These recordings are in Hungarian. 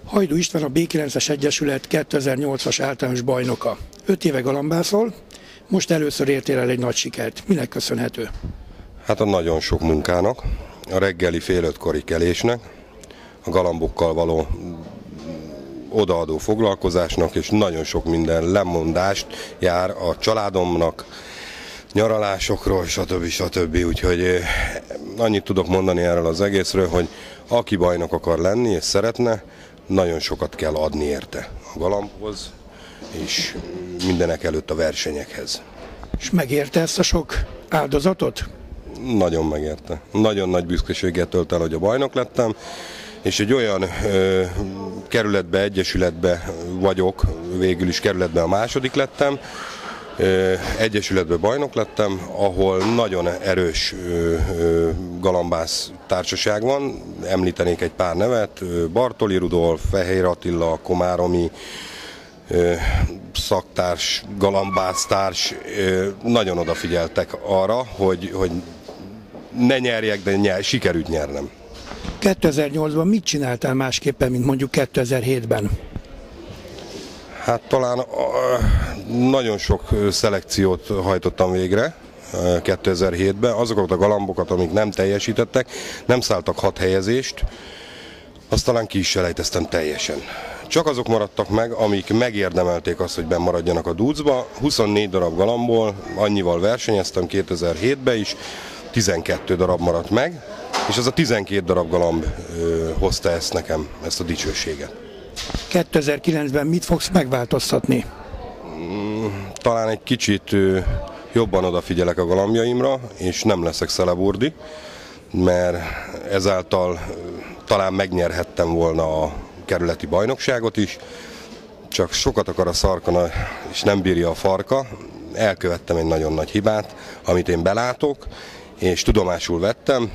Hajdú István a B9-es Egyesület 2008-as általános bajnoka. 5 éve galambászol, most először értél el egy nagy sikert. Minek köszönhető? Hát a nagyon sok munkának, a reggeli fél 5-kori kelésnek, a galambokkal való odaadó foglalkozásnak, és nagyon sok minden lemondást jár a családomnak, nyaralásokról, stb. Úgyhogy annyit tudok mondani erről az egészről, hogy aki bajnok akar lenni és szeretne, nagyon sokat kell adni érte a galambhoz, és mindenek előtt a versenyekhez. És megérte ezt a sok áldozatot? Nagyon megérte. Nagyon nagy büszkeséggel tölt el, hogy a bajnok lettem, és egy olyan kerületbe, egyesületbe vagyok, végül is kerületben a második lettem, egyesületbe bajnok lettem, ahol nagyon erős galambász társaság van. Említenék egy pár nevet: Bartoli Rudolf, Fehér Attila, Komáromi szaktárs, galambásztárs. Nagyon odafigyeltek arra, hogy ne nyerjek, de sikerült nyernem. 2008-ban mit csináltál másképpen, mint mondjuk 2007-ben? Hát talán nagyon sok szelekciót hajtottam végre 2007-ben. Azokat a galambokat, amik nem teljesítettek, nem szálltak 6 helyezést, azt talán ki is selejteztem teljesen. Csak azok maradtak meg, amik megérdemelték azt, hogy benn maradjanak a dúcba. 24 darab galambból annyival versenyeztem 2007-ben is, 12 darab maradt meg, és az a 12 darab galamb hozta ezt nekem, ezt a dicsőséget. 2009-ben mit fogsz megváltoztatni? Talán egy kicsit jobban odafigyelek a galambjaimra, és nem leszek szeleburdi, mert ezáltal talán megnyerhettem volna a kerületi bajnokságot is, csak sokat akar a szarka, és nem bírja a farka. Elkövettem egy nagyon nagy hibát, amit én belátok, és tudomásul vettem.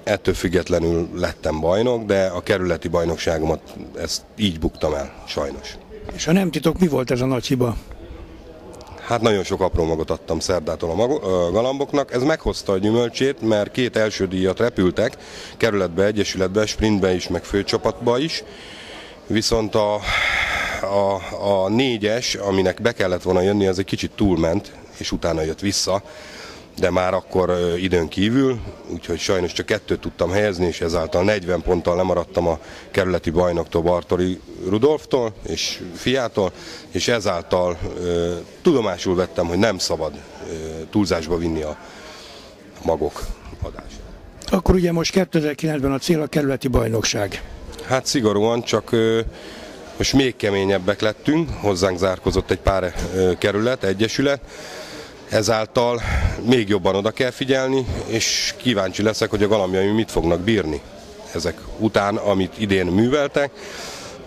Ettől függetlenül lettem bajnok, de a kerületi bajnokságomat ezt így buktam el, sajnos. És ha nem titok, mi volt ez a nagy hiba? Hát nagyon sok apró magot adtam szerdától a galamboknak. Ez meghozta a gyümölcsét, mert 2 első díjat repültek, kerületbe, egyesületbe, sprintbe is, meg főcsapatba is. Viszont a 4-es, aminek be kellett volna jönni, az egy kicsit túlment, és utána jött vissza, de már akkor időn kívül, úgyhogy sajnos csak 2 tudtam helyezni, és ezáltal 40 ponttal lemaradtam a kerületi bajnoktól, Bartoli Rudolftól és fiától, és ezáltal tudomásul vettem, hogy nem szabad túlzásba vinni a magok adását. Akkor ugye most 2009-ben a cél a kerületi bajnokság. Hát szigorúan, csak most még keményebbek lettünk, hozzánk zárkozott egy pár kerület, egyesület, ezáltal még jobban oda kell figyelni, és kíváncsi leszek, hogy a galambjaim mit fognak bírni ezek után, amit idén műveltek,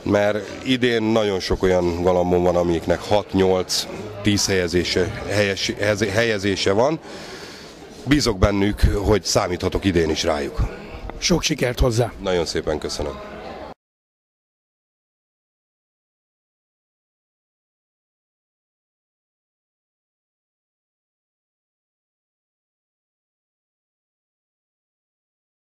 mert idén nagyon sok olyan galambom van, amiknek 6-8-10 helyezése van. Bízok bennük, hogy számíthatok idén is rájuk. Sok sikert hozzá! Nagyon szépen köszönöm.